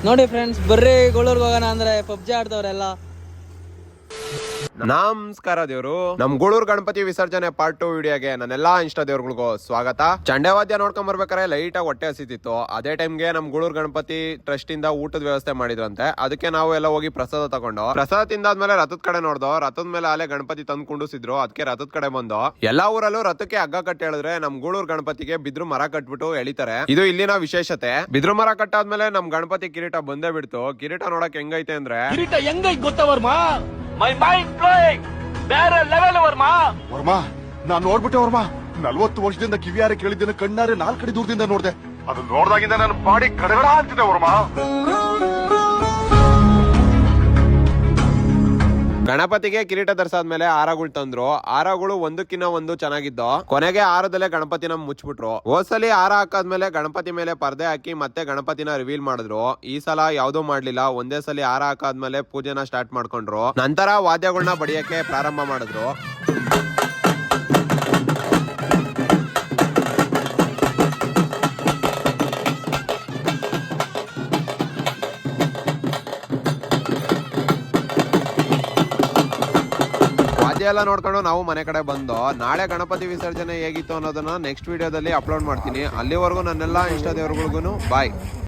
ನೋಡಿ ಫ್ರೆಂಡ್ಸ್, ಬರ್ರಿ ಗೋಳೂರ್ಗೆ ಹೋಗೋಣ ಅಂದ್ರೆ ಪಬ್ಜಿ ಆಡ್ತವ್ರೆಲ್ಲ. ನಮಸ್ಕಾರ ದೇವ್ರು. ನಮ್ ಗೂಳೂರ್ ಗಣಪತಿ ವಿಸರ್ಜನೆ ಪಾರ್ಟ್ 2 ವಿಡಿಯೋಗೆ ನನ್ನೆಲ್ಲಾ ಇಷ್ಟ ದೇವ್ರಿಗೂ ಸ್ವಾಗತ. ಚಂಡೆವಾದ್ಯ ನೋಡ್ಕೊಂಡ್ ಬರ್ಬೇಕಾರೆ ಲೈಟ್ ಆಗಿ ಹೊಟ್ಟೆ ಹಸಿತಿತ್ತು. ಅದೇ ಟೈಮ್ಗೆ ನಮ್ ಗೂಳೂರ್ ಗಣಪತಿ ಟ್ರಸ್ಟ್ ಇಂದ ಊಟದ ವ್ಯವಸ್ಥೆ ಮಾಡಿದ್ರಂತೆ. ಅದಕ್ಕೆ ನಾವು ಎಲ್ಲ ಹೋಗಿ ಪ್ರಸಾದ ತಗೊಂಡು ಪ್ರಸಾದ ತಿಂದಾದ್ಮೇಲೆ ರಥದ ಕಡೆ ನೋಡ್ದೋ. ರಥದ ಮೇಲೆ ಅಲೆ ಗಣಪತಿ ತಂದು ಕುಂಡಿಸಿದ್ರು. ಅದಕ್ಕೆ ರಥದ ಕಡೆ ಬಂದು ಎಲ್ಲಾ ಊರಲ್ಲೂ ರಥಕ್ಕೆ ಹಗ್ಗ ಕಟ್ಟಿ ಹೇಳಿದ್ರೆ ನಮ್ ಗೂಳೂರ್ ಗಣಪತಿಗೆ ಬಿದ್ರು ಮರ ಕಟ್ಬಿಟ್ಟು ಎಳಿತಾರೆ. ಇದು ಇಲ್ಲಿನ ವಿಶೇಷತೆ. ಬಿದ್ರು ಮರ ಕಟ್ಟಾದ್ಮೇಲೆ ನಮ್ ಗಣಪತಿ ಕಿರೀಟ ಬಂದೇ ಬಿಡ್ತು. ಕಿರೀಟ ನೋಡಕ್ ಹೆಂಗೈತೆ ಅಂದ್ರೆ ಕಿರೀಟ ಹೆಂಗೈತೆ ಗೊತ್ತವರ್ಮಾ, ಮೈ ಮೈಂಡ್ ಬ್ಲೋಯಿಂಗ್, ಬೇರೆ ಲೆವೆಲ್ ವರ್ಮಾ. ನಾನ್ ನೋಡ್ಬಿಟ್ಟೆ ವರ್ಮಾ. 40 ವರ್ಷದಿಂದ ಕಿವಿಯಾರೆ ಕೇಳಿದ್ದೇನೆ, ಕಣ್ಣಾರೆ 4 ಕಡೆ ದೂರದಿಂದ ನೋಡ್ದೆ. ಅದು ನೋಡ್ದಾಗಿಂದ ನನ್ನ ಬಾಡಿ ಕಡಗಡ ಅಂತಿದೆ ವರ್ಮಾ. ಗಣಪತಿಗೆ ಕಿರೀಟ ಧರಿಸಾದ್ಮೇಲೆ ಹಾರಗಳು ತಂದ್ರು. ಹಾರಗಳು ಒಂದಕ್ಕಿನ್ನ ಒಂದು ಚೆನ್ನಾಗಿದ್ದು. ಕೊನೆಗೆ ಹಾರದಲ್ಲೇ ಗಣಪತಿನ ಮುಚ್ಚಿಬಿಟ್ರು. ಹೋದ್ಸಲಿ ಹಾರ ಹಾಕಾದ್ಮೇಲೆ ಗಣಪತಿ ಮೇಲೆ ಪರ್ದೆ ಹಾಕಿ ಮತ್ತೆ ಗಣಪತಿನ ರಿವೀಲ್ ಮಾಡಿದ್ರು. ಈ ಸಲ ಯಾವ್ದೂ ಮಾಡ್ಲಿಲ್ಲ. ಒಂದೇ ಸಲ ಹಾರ ಹಾಕಾದ್ಮೇಲೆ ಪೂಜೆನ ಸ್ಟಾರ್ಟ್ ಮಾಡ್ಕೊಂಡ್ರು. ನಂತರ ವಾದ್ಯಗಳನ್ನ ಬಡಿಯಕ್ಕೆ ಪ್ರಾರಂಭ ಮಾಡಿದ್ರು. ಎಲ್ಲ ನೋಡ್ಕೊಂಡು ನಾವು ಮನೆ ಕಡೆ ಬಂದು ನಾಳೆ ಗಣಪತಿ ವಿಸರ್ಜನೆ ಹೇಗಿತ್ತು ಅನ್ನೋದನ್ನ ನೆಕ್ಸ್ಟ್ ವಿಡಿಯೋದಲ್ಲಿ ಅಪ್ಲೋಡ್ ಮಾಡ್ತೀನಿ. ಅಲ್ಲಿವರೆಗೂ ನನ್ನೆಲ್ಲಾ ಇಷ್ಟ ದೇವರುಗಳಿಗೂ ಬಾಯ್.